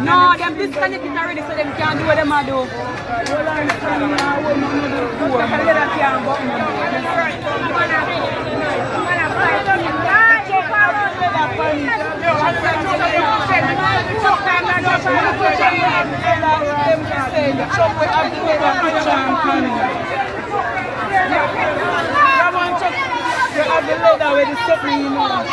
No, them disconnected already, so them can't do what them are do. You have the leather with the something, you know.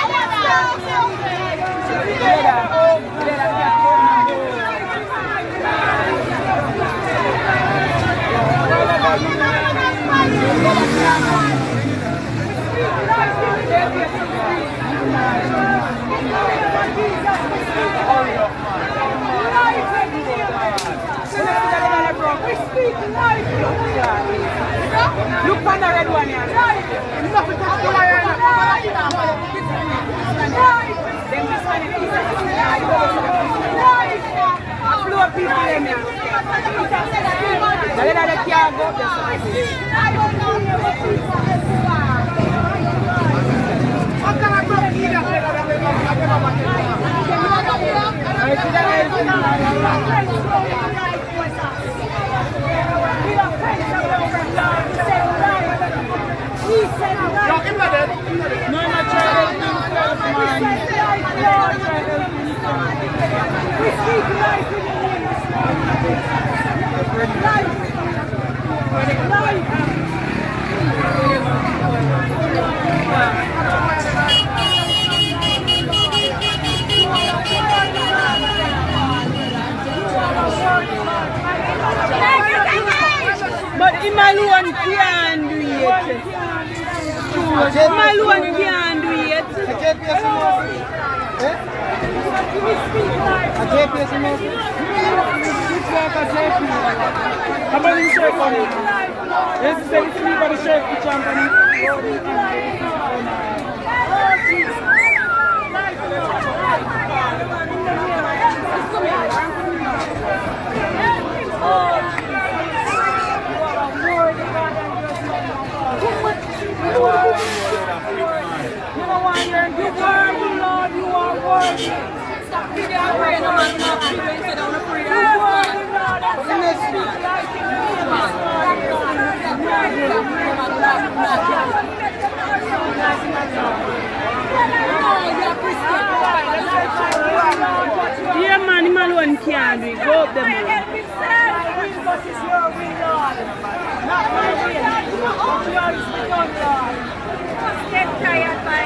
Look on the red one here. But in my one can't do it. My one can't do it. How about you shake on it? Yes, say it's me for the shake the champion. Yeah, man, my one can't do it. Go up the man. Get tired by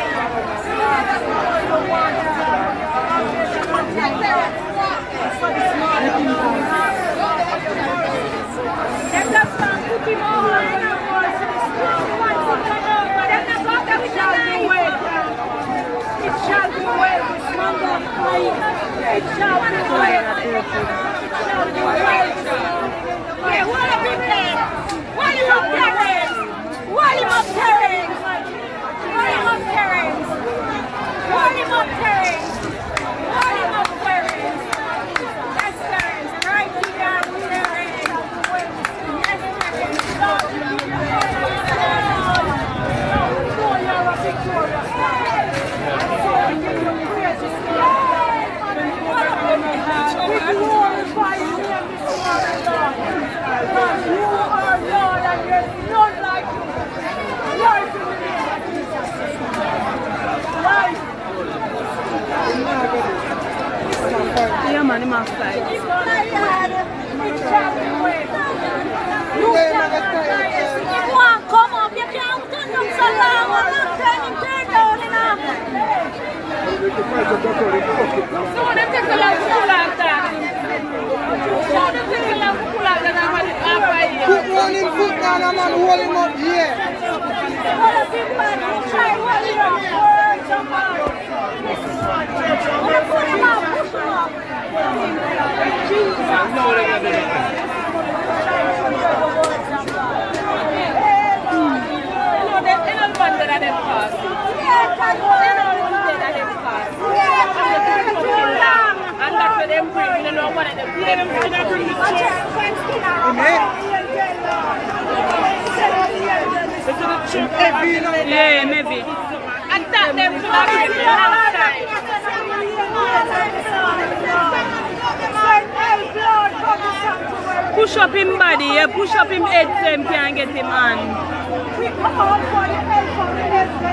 Yeah, man, I'm outside. Come up, you can't turn them so long. I'm not turning down enough. So, them take a long time. Yeah, maybe. Attack them to the push up him body, yeah, push up him head so him can't get him on. We call for the help from the help